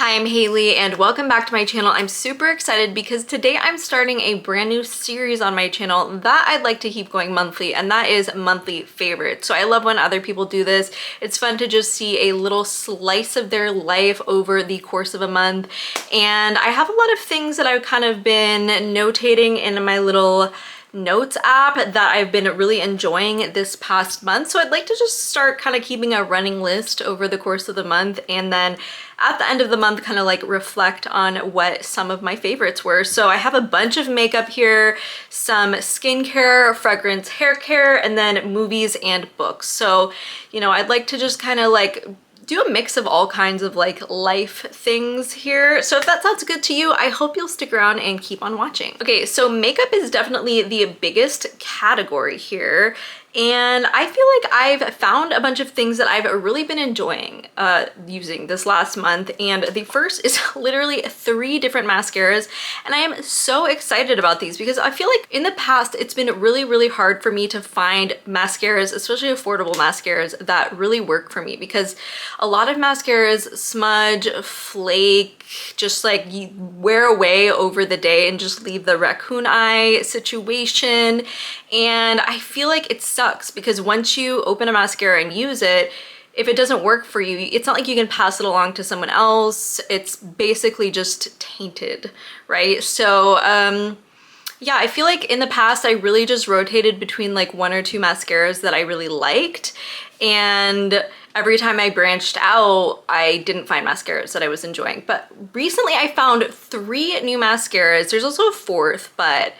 Hi, I'm Haley and welcome back to my channel. I'm super excited because today I'm starting a brand new series on my channel that I'd like to keep going monthly, and that is monthly favorites. So I love when other people do this. It's fun to just see a little slice of their life over the course of a month. And I have a lot of things that I've kind of been notating in my little notes app that I've been really enjoying this past month. So I'd like to just start kind of keeping a running list over the course of the month, and then at the end of the month kind of like reflect on what some of my favorites were. So I have a bunch of makeup here, some skincare, fragrance, hair care, and then movies and books. So, you know, I'd like to just kind of like do a mix of all kinds of like life things here. So if that sounds good to you, I hope you'll stick around and keep on watching. Okay, so makeup is definitely the biggest category here. And I feel like I've found a bunch of things that I've really been enjoying using this last month. And the first is literally 3 different mascaras. And I am so excited about these because I feel like in the past, it's been really hard for me to find mascaras, especially affordable mascaras, that really work for me, because a lot of mascaras smudge, flake, just like you wear away over the day and just leave the raccoon eye situation. And I feel like it sucks because once you open a mascara and use it, if it doesn't work for you, it's not like you can pass it along to someone else. It's basically just tainted, right? So yeah, I feel like in the past I really just rotated between like 1 or 2 mascaras that I really liked, and every time I branched out, I didn't find mascaras that I was enjoying. But recently I found 3 new mascaras. There's also a 4th, but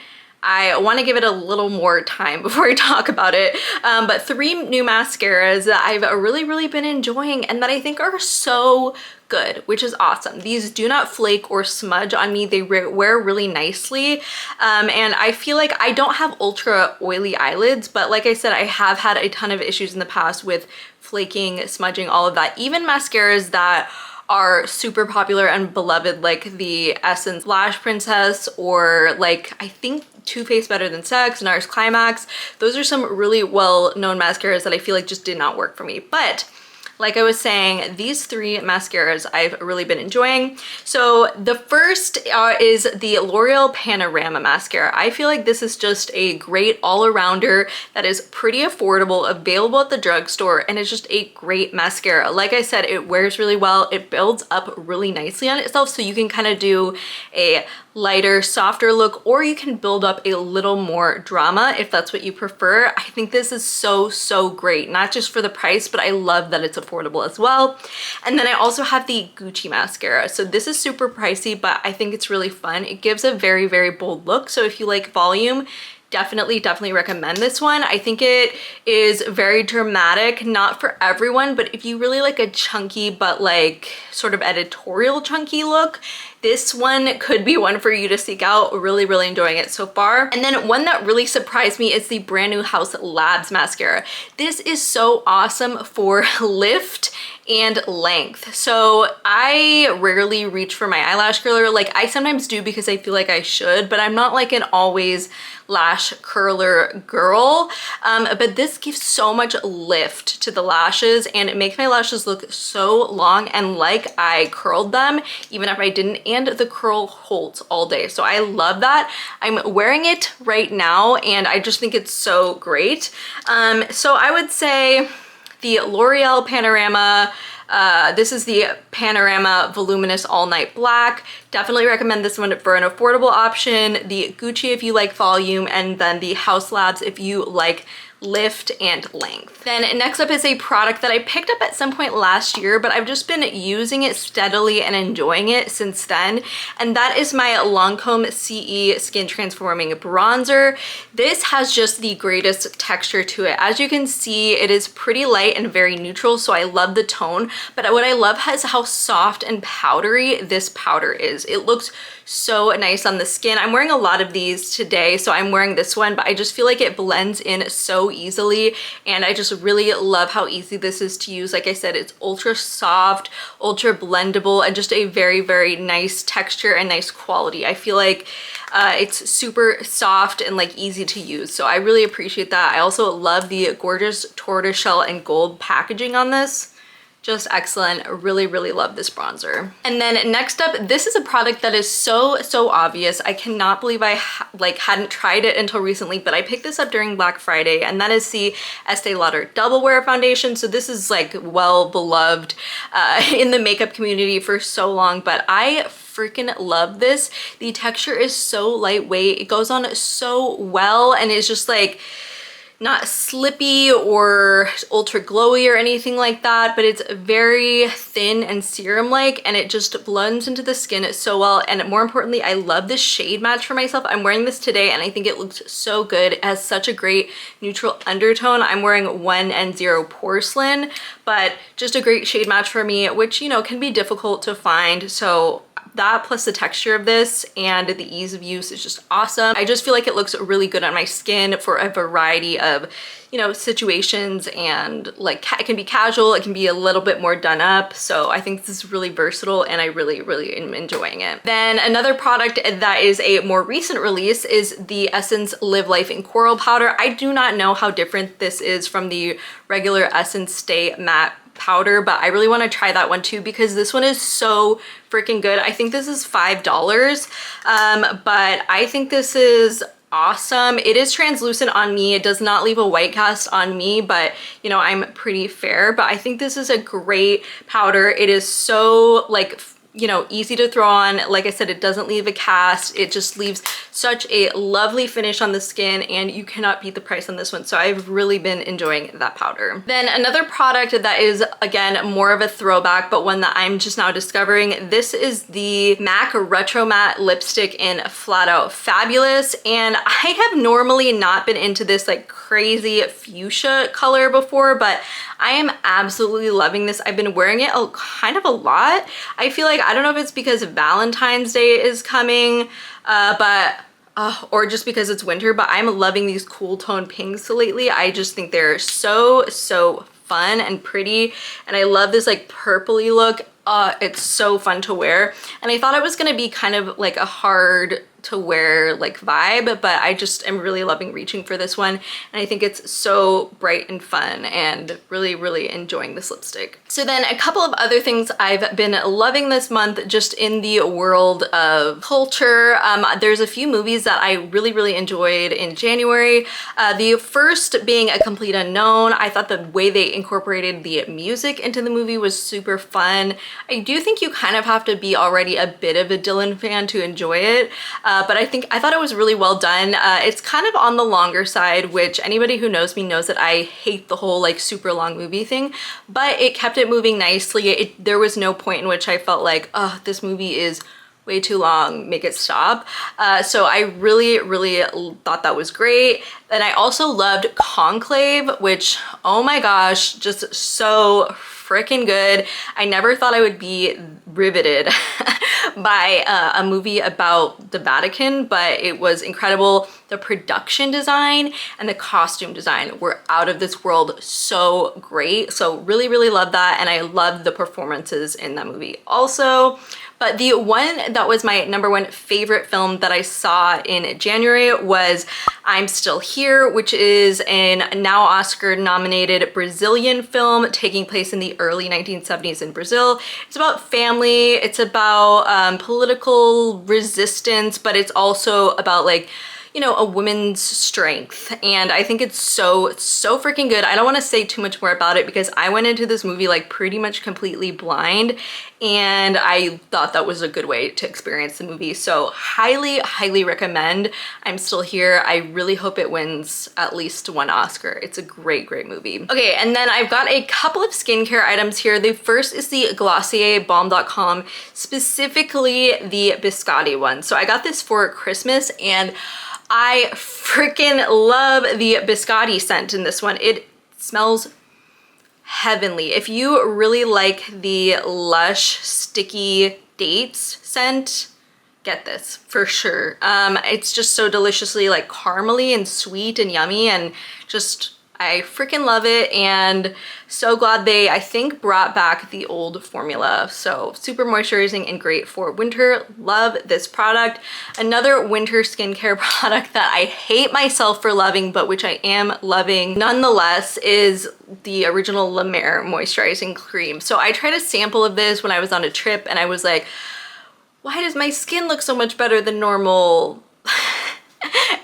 I want to give it a little more time before I talk about it. But 3 new mascaras that I've really been enjoying and that I think are so good, which is awesome. These do not flake or smudge on me. They wear really nicely. And I feel like I don't have ultra oily eyelids, but like I said, I have had a ton of issues in the past with flaking, smudging, all of that. Even mascaras that are super popular and beloved, like the Essence Lash Princess, or like I think Too Faced Better Than Sex, NARS Climax. Those are some really well-known mascaras that I feel like just did not work for me. But like I was saying, these 3 mascaras I've really been enjoying. So the first is the L'Oreal Panorama Mascara. I feel like this is just a great all-arounder that is pretty affordable, available at the drugstore, and it's just a great mascara. Like I said, it wears really well. It builds up really nicely on itself, so you can kind of do a lighter, softer look, or you can build up a little more drama if that's what you prefer. I think this is so great, not just for the price, but I love that it's affordable as well. And then I also have the Gucci mascara. So this is super pricey, but I think it's really fun. It gives a very bold look. So if you like volume, definitely recommend this one. I think it is very dramatic, not for everyone, but if you really like a chunky but like sort of editorial chunky look, this one could be one for you to seek out. Really enjoying it so far. And then one that really surprised me is the brand new Haus Labs mascara. This is so awesome for lift and length. So I rarely reach for my eyelash curler. Like I sometimes do because I feel like I should, but I'm not like an always lash curler girl. But this gives so much lift to the lashes, and it makes my lashes look so long and like I curled them even if I didn't, and the curl holds all day. So I love that. I'm wearing it right now and I just think it's so great. So I would say the L'Oreal Panorama, this is the Panorama Voluminous All Night Black. Definitely recommend this one for an affordable option. The Gucci if you like volume, and then the Haus Labs if you like lift and length. Then next up is a product that I picked up at some point last year, but I've just been using it steadily and enjoying it since then, and that is my Lancome CE Skin Transforming Bronzer. This has just the greatest texture to it. As you can see, it is pretty light and very neutral, so I love the tone, but what I love is how soft and powdery this powder is. It looks so nice on the skin. I'm wearing a lot of these today, so I'm wearing this one, but I just feel like it blends in so easily, and I just really love how easy this is to use. Like I said, it's ultra soft, ultra blendable, and just a very nice texture and nice quality. I feel like it's super soft and like easy to use, so I really appreciate that. I also love the gorgeous tortoiseshell and gold packaging on this. just excellent. Really, really love this bronzer. And then next up, this is a product that is so obvious. I cannot believe I hadn't tried it until recently, but I picked this up during Black Friday, and that is the Estee Lauder Double Wear Foundation. So this is like well beloved in the makeup community for so long, but I freaking love this. The texture is so lightweight. It goes on so well, and it's just like not slippy or ultra glowy or anything like that, but it's very thin and serum-like, and it just blends into the skin so well. And more importantly, I love this shade match for myself. I'm wearing this today and I think it looks so good. It has such a great neutral undertone. I'm wearing 1 and 0 porcelain, but just a great shade match for me, which, you know, can be difficult to find. So that plus the texture of this and the ease of use is just awesome. I just feel like it looks really good on my skin for a variety of, you know, situations, and like it can be casual, it can be a little bit more done up. So I think this is really versatile and I really am enjoying it. Then another product that is a more recent release is the Essence Live Life in Coral Powder. I do not know how different this is from the regular Essence Stay Matte powder, but I really want to try that one too because this one is so freaking good. I think this is $5, but I think this is awesome. It is translucent on me. It does not leave a white cast on me, but you know, I'm pretty fair. But I think this is a great powder. It is so like, you know, easy to throw on. Like I said, it doesn't leave a cast. It just leaves such a lovely finish on the skin, and you cannot beat the price on this one. So I've really been enjoying that powder. Then another product that is, again, more of a throwback, but one that I'm just now discovering. This is the MAC Retro Matte Lipstick in Flat Out Fabulous. And I have normally not been into this like crazy fuchsia color before, but I am absolutely loving this. I've been wearing it kind of a lot. I feel like, I don't know if it's because Valentine's Day is coming, or just because it's winter, but I'm loving these cool tone pinks lately. I just think they're so fun and pretty, and I love this like purpley look. It's so fun to wear, and I thought it was gonna be kind of like a hard to wear like vibe, but I just am really loving reaching for this one, and I think it's so bright and fun, and really enjoying this lipstick. So then a couple of other things I've been loving this month just in the world of culture. There's a few movies that I really enjoyed in January. The first being A Complete Unknown. I thought the way they incorporated the music into the movie was super fun. I do think you kind of have to be already a bit of a Dylan fan to enjoy it, but I thought it was really well done. It's kind of on the longer side, which anybody who knows me knows that I hate the whole like super long movie thing, but it kept it moving nicely. There was no point in which I felt like, oh, this movie is way too long, make it stop. So I really thought that was great. And I also loved Conclave, which, oh my gosh, just so freaking good. I never thought I would be riveted by a movie about the Vatican, but it was incredible. The production design and the costume design were out of this world, so great. So really love that, and I love the performances in that movie also. But the one that was my #1 favorite film that I saw in January was I'm Still Here, which is a now Oscar-nominated Brazilian film taking place in the early 1970s in Brazil. It's about family, it's about political resistance, but it's also about like, you know, a woman's strength. And I think it's so freaking good. I don't want to say too much more about it because I went into this movie like pretty much completely blind, and I thought that was a good way to experience the movie. So highly recommend I'm Still Here. I really hope it wins at least one Oscar. It's a great movie. Okay, and then I've got a couple of skincare items here. The first is the Glossier Balm.com, specifically the Biscotti one. So I got this for Christmas, and I freaking love the Biscotti scent in this one. It smells heavenly. If you really like the Lush Sticky Dates scent, get this for sure. It's just so deliciously like caramely and sweet and yummy, and just I freaking love it, and so glad they, I think, brought back the old formula. So super moisturizing and great for winter. Love this product. Another winter skincare product that I hate myself for loving, but which I am loving nonetheless, is the original La Mer moisturizing cream. So I tried a sample of this when I was on a trip, and I was like, why does my skin look so much better than normal?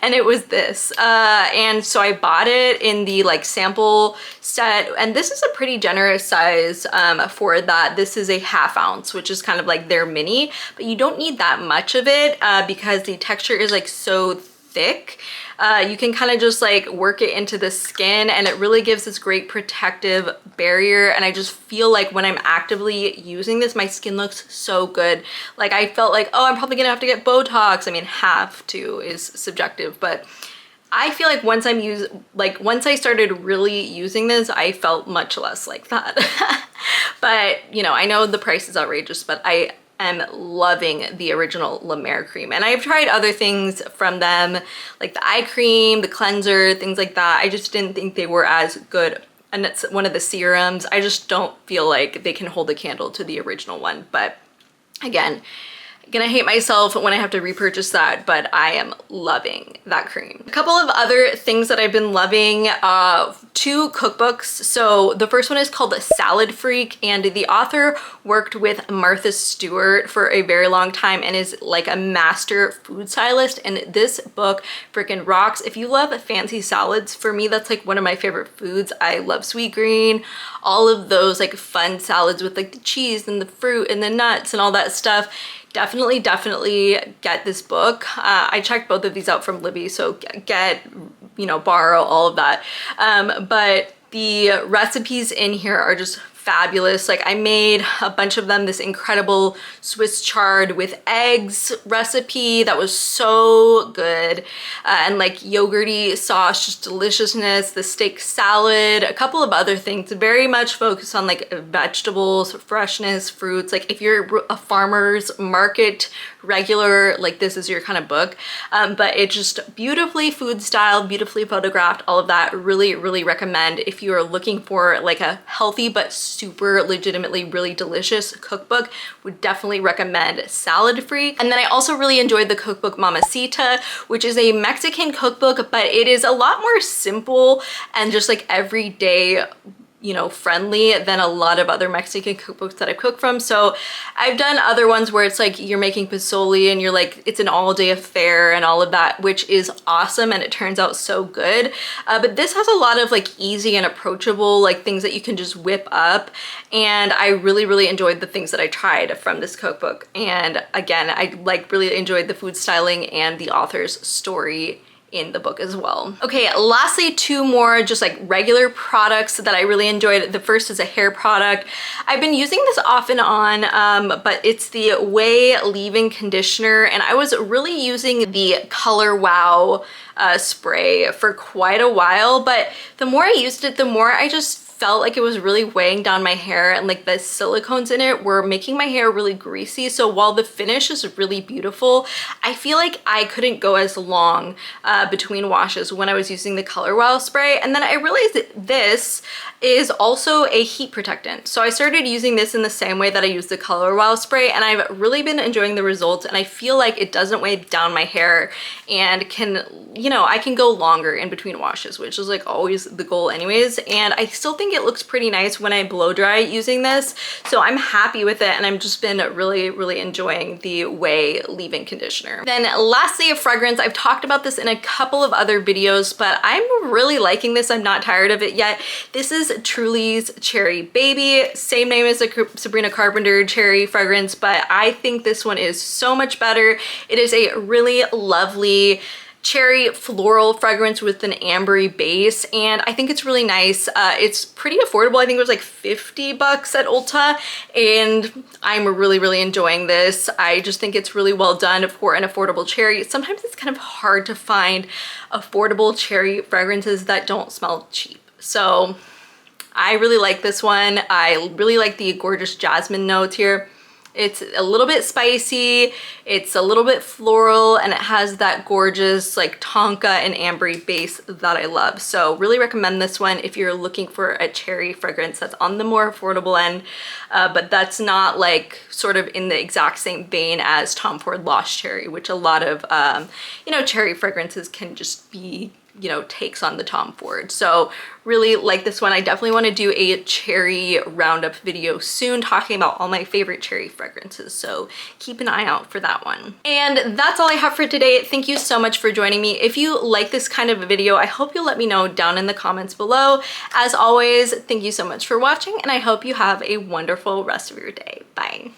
And it was this. And so I bought it in the like sample set, and this is a pretty generous size for that. This is a 1/2 ounce, which is kind of like their mini, but you don't need that much of it because the texture is like so thick. You can kind of just like work it into the skin, and it really gives this great protective barrier. And I just feel like when I'm actively using this, my skin looks so good. Like I felt like, oh, I'm probably gonna have to get Botox. I mean, have to is subjective, but I feel like once once I started really using this, I felt much less like that. But you know, I know the price is outrageous, but I am loving the original La Mer cream. And I've tried other things from them, like the eye cream, the cleanser, things like that. I just didn't think they were as good. And it's one of the serums. I just don't feel like they can hold a candle to the original one. But again, gonna hate myself when I have to repurchase that, but I am loving that cream. A couple of other things that I've been loving, 2 cookbooks. So the first one is called Salad Freak, and the author worked with Martha Stewart for a very long time and is like a master food stylist, and this book freaking rocks. If you love fancy salads, for me that's like one of my favorite foods. I love sweet green, all of those like fun salads with like the cheese and the fruit and the nuts and all that stuff. Definitely get this book. I checked both of these out from Libby, so get, you know, borrow, all of that. But the recipes in here are just fabulous. Like I made a bunch of them, this incredible Swiss chard with eggs recipe that was so good, and like yogurty sauce, just deliciousness, the steak salad, a couple of other things, very much focused on like vegetables, freshness, fruits. Like if you're a farmer's market regular, like this is your kind of book. But it's just beautifully food styled, beautifully photographed, all of that. Really recommend if you are looking for like a healthy but super legitimately really delicious cookbook. Would definitely recommend Salad Freak. And then I also really enjoyed the cookbook Mamacita, which is a Mexican cookbook, but it is a lot more simple and just like everyday, you know, friendly than a lot of other Mexican cookbooks that I've cooked from. So I've done other ones where it's like you're making pozole and you're like, it's an all-day affair and all of that, which is awesome and it turns out so good. But this has a lot of like easy and approachable like things that you can just whip up. And I really enjoyed the things that I tried from this cookbook. And again, I like really enjoyed the food styling and the author's story in the book as well. Okay, lastly, 2 more just like regular products that I really enjoyed. The first is a hair product. I've been using this off and on, but it's the Ouai leave-in conditioner, and I was really using the Color Wow spray for quite a while, but the more I used it, the more I just felt like it was really weighing down my hair, and like the silicones in it were making my hair really greasy. So while the finish is really beautiful, I feel like I couldn't go as long between washes when I was using the Color Wow spray. And then I realized that this is also a heat protectant. So I started using this in the same way that I use the Color Wow spray, and I've really been enjoying the results, and I feel like it doesn't weigh down my hair and can, you know, I can go longer in between washes, which is like always the goal anyways. And I still think it looks pretty nice when I blow dry using this. So I'm happy with it, and I've just been really enjoying the Ouai leave-in conditioner. Then lastly, a fragrance. I've talked about this in a couple of other videos, but I'm really liking this. I'm not tired of it yet. This is Truly's Cherry Baby, same name as the Sabrina Carpenter cherry fragrance, but I think this one is so much better. It is a really lovely cherry floral fragrance with an ambery base, and I think it's really nice. It's pretty affordable. I think it was like 50 bucks at Ulta, and I'm really enjoying this. I just think it's really well done for an affordable cherry. Sometimes it's kind of hard to find affordable cherry fragrances that don't smell cheap. So I really like this one. I really like the gorgeous jasmine notes here. It's a little bit spicy, it's a little bit floral, and it has that gorgeous like tonka and ambery base that I love. So really recommend this one if you're looking for a cherry fragrance that's on the more affordable end, but that's not like sort of in the exact same vein as Tom Ford Lost Cherry, which a lot of, you know, cherry fragrances can just be, you know, takes on the Tom Ford. So really like this one. I definitely want to do a cherry roundup video soon talking about all my favorite cherry fragrances. So keep an eye out for that one. And that's all I have for today. Thank you so much for joining me. If you like this kind of a video, I hope you'll let me know down in the comments below. As always, thank you so much for watching, and I hope you have a wonderful rest of your day. Bye.